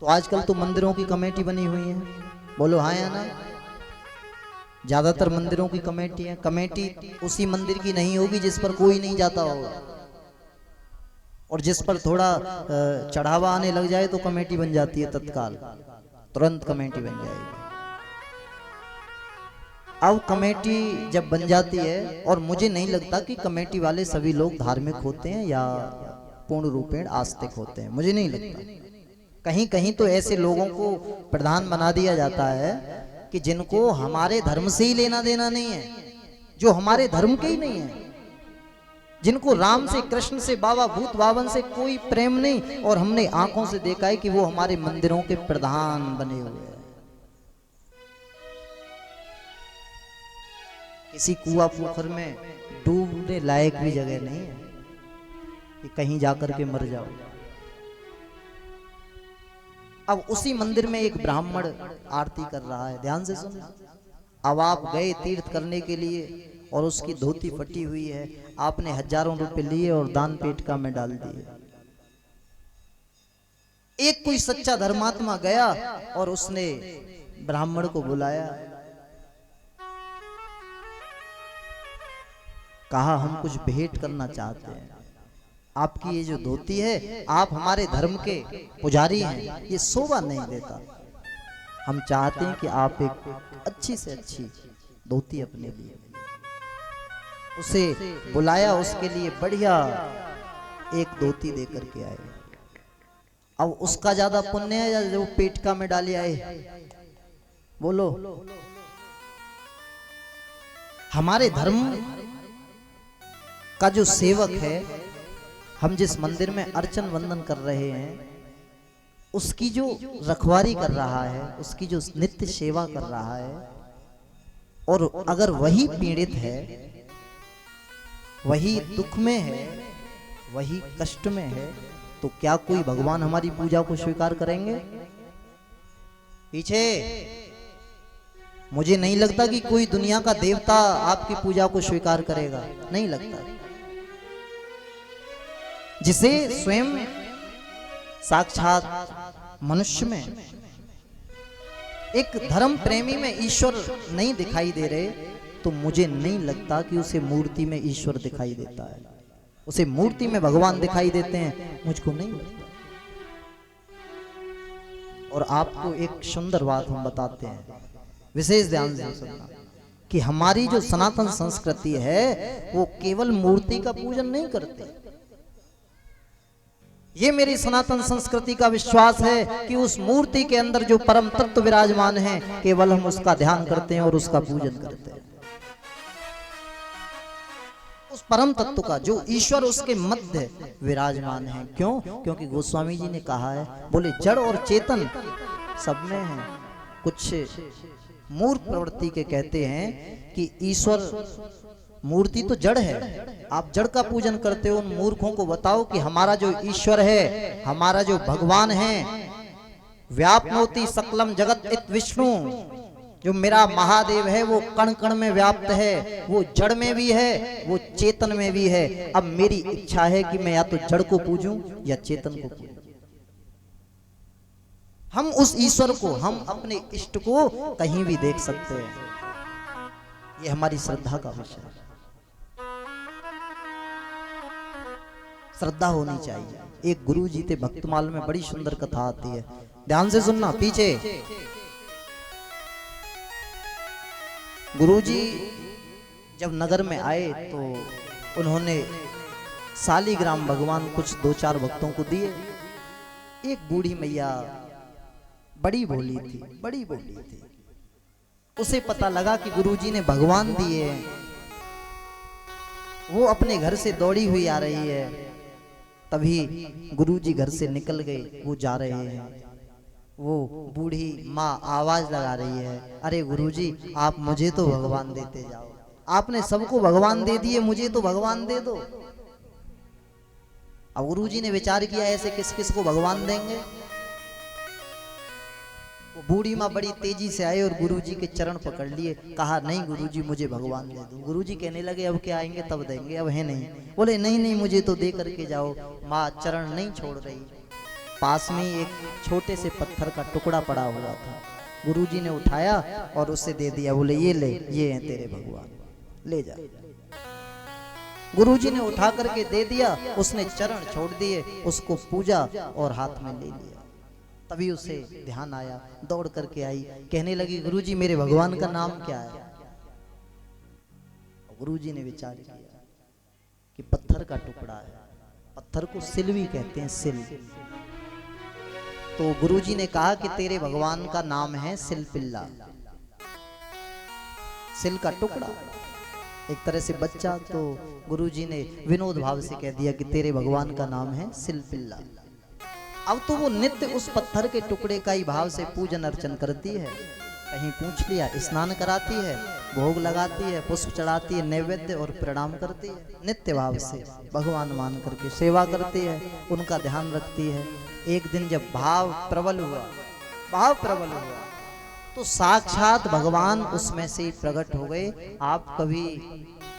तो आजकल तो मंदिरों की कमेटी बनी हुई है, बोलो हाँ या ना। ज्यादातर मंदिरों की कमेटी है। कमेटी उसी मंदिर की नहीं होगी जिस पर कोई नहीं जाता होगा, और जिस पर थोड़ा चढ़ावा आने लग जाए तो कमेटी बन जाती है तत्काल, तुरंत कमेटी बन जाएगी। अब कमेटी जब बन जाती है, और मुझे नहीं लगता कि कमेटी वाले सभी लोग धार्मिक होते हैं या पूर्ण रूपेण आस्तिक होते हैं, मुझे नहीं लगता। कहीं कहीं तो ऐसे लोगों को प्रधान बना दिया जाता है कि जिनको हमारे धर्म से ही लेना देना नहीं है, जो हमारे धर्म के ही नहीं है, जिनको राम से, कृष्ण से, बाबा भूत बावन से कोई प्रेम नहीं, और हमने आंखों से देखा है कि वो हमारे मंदिरों के प्रधान बने हुए हैं। किसी कुआं पोखर में डूबने लायक भी जगह नहीं है कि कहीं जाकर के मर जाओ। अब उसी मंदिर में एक ब्राह्मण आरती कर रहा है, ध्यान से सुन। अब आप गए तीर्थ करने के लिए और उसकी धोती फटी हुई है, आपने हजारों रुपए लिए और दान पेटिका में डाल दिए। एक कोई सच्चा धर्मात्मा गया और उसने ब्राह्मण को बुलाया, कहा हम कुछ भेंट करना चाहते हैं, आपकी ये जो धोती है, आप हमारे धर्म के पुजारी हैं, ये शोभा नहीं देता, हम चाहते हैं कि आप एक अच्छी से अच्छी धोती अपने लिए। उसे बुलाया, उसके लिए बढ़िया एक धोती दे करके आए। अब उसका ज्यादा पुण्य है या जो पेटका में डाले आए, बोलो। हमारे धर्म का जो सेवक है, हम जिस मंदिर में अर्चन वंदन कर रहे हैं, उसकी जो रखवारी कर रहा है, उसकी जो नित्य सेवा कर रहा है, और अगर वही पीड़ित है, वही दुख में है, वही कष्ट में है, तो क्या कोई भगवान हमारी पूजा को स्वीकार करेंगे? पीछे मुझे नहीं लगता कि कोई दुनिया का देवता आपकी पूजा को स्वीकार करेगा, नहीं लगता। जिसे स्वयं साक्षात मनुष्य में, एक धर्म प्रेमी में ईश्वर नहीं दिखाई दे रहे, तो मुझे नहीं लगता कि उसे मूर्ति में ईश्वर दिखाई देता है। उसे मूर्ति में भगवान दिखाई देते हैं, मुझको नहीं लगता। और आपको एक सुंदर बात हम बताते हैं, विशेष ध्यान से सुनना, कि हमारी जो सनातन संस्कृति है वो केवल मूर्ति का पूजन नहीं करती। ये मेरी सनातन संस्कृति का विश्वास है कि उस मूर्ति के अंदर जो परम तत्व विराजमान है, केवल हम उसका ध्यान करते हैं और उसका पूजन करते हैं। उस परम तत्व का जो ईश्वर उसके मध्य विराजमान है। क्यों? क्योंकि गोस्वामी जी ने कहा है, बोले जड़ और चेतन सब में है। कुछ मूर्ख प्रवृत्ति के कहते हैं कि ईश्वर, मूर्ति तो जड़ है, आप जड़ का पूजन करते हो। उन मूर्खों को बताओ कि हमारा जो ईश्वर है, हमारा जो भगवान है, व्याप्नोति सकलम जगत इत विष्णु, जो मेरा महादेव है वो कण कण में व्याप्त है, वो जड़ में भी है, वो चेतन में भी है। अब मेरी इच्छा है कि मैं या तो जड़ को पूजूं या चेतन को पूजूं। हम उस ईश्वर को, हम अपने इष्ट को कहीं भी देख सकते हैं। ये हमारी श्रद्धा का विषय है। श्रद्धा होनी चाहिए। एक गुरु जी थे भक्तमाल में, बड़ी सुंदर कथा आती है, ध्यान से सुनना। पीछे गुरु जी जब नगर में आए तो उन्होंने शालिग्राम भगवान कुछ 2-4 भक्तों को दिए। एक बूढ़ी मैया बड़ी भोली थी, बड़ी भोली थी, उसे पता लगा कि गुरुजी ने भगवान दिए हैं। वो अपने घर से दौड़ी हुई आ रही है, तभी गुरुजी घर से निकल गए, वो जा रहे हैं। वो बूढ़ी माँ आवाज लगा रही है, अरे गुरुजी आप मुझे तो भगवान देते जाओ, आपने सबको भगवान दे दिए, मुझे तो भगवान दे दो। अब गुरुजी ने विचार किया, ऐसे किस किस को भगवान देंगे। वो बूढ़ी माँ बड़ी तेजी से आए और गुरुजी के चरण पकड़ लिए, कहा नहीं गुरुजी मुझे भगवान दे दो। गुरुजी कहने लगे अब क्या आएंगे तब देंगे, अब है नहीं। बोले नहीं नहीं मुझे तो दे करके जाओ। माँ चरण नहीं छोड़ रही। पास में ही एक छोटे से पत्थर का टुकड़ा पड़ा हुआ था। गुरुजी ने उठाया और उसे दे दिया। बोले ये ले, ये हैं तेरे भगवान, ले जा। गुरुजी ने उठा करके दे दिया। उसने चरण छोड़ दिए, उसको पूजा और हाथ में ले लिया। तभी उसे ध्यान आया, दौड़ करके आई, कहने लगी गुरुजी मेरे भगवान का नाम क्या है? गुरुजी ने विचार किया कि पत्थर का टुकड़ा है, पत्थर को सिल भी कहते हैं, सिल। तो गुरुजी ने कहा कि तेरे भगवान का नाम है सिलपिल्ला, सिल का टुकड़ा। एक तरह से बच्चा, तो गुरुजी ने विनोद भाव से कह दिया कि तेरे भगवान का नाम है सिलपिल्ला। अब तो वो नित्य उस पत्थर के टुकड़े का ही भाव से पूजन अर्चन करती है। कहीं पूछ लिया, स्नान कराती है, भोग लगाती है, पुष्प चढ़ाती है, नैवेद्य और प्रणाम करती है। नित्य भाव से भगवान मान करके सेवा करती है, उनका ध्यान रखती है। एक दिन जब भाव प्रबल हुआ, तो साक्षात भगवान उसमें से प्रकट हो गए। आप कभी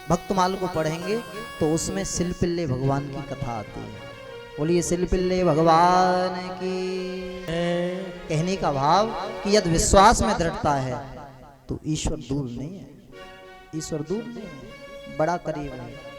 भक्तमाल को पढ़ेंगे तो उसमें सिलपिल्ले भगवान की कथा आती है। बोलिए सिलपिल्ले भगवान की। कहने का भाव कि यदि विश्वास में दृढ़ता है तो ईश्वर दूर नहीं है, ईश्वर दूर नहीं है, बड़ा करीब है।